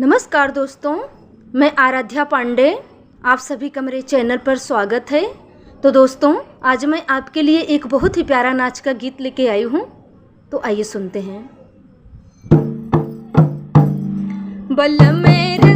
नमस्कार दोस्तों, मैं आराध्या पांडे, आप सभी का मेरे चैनल पर स्वागत है। तो दोस्तों, आज मैं आपके लिए एक बहुत ही प्यारा नाच का गीत लेके आई हूँ। तो आइए सुनते हैं। बल्लम मेरे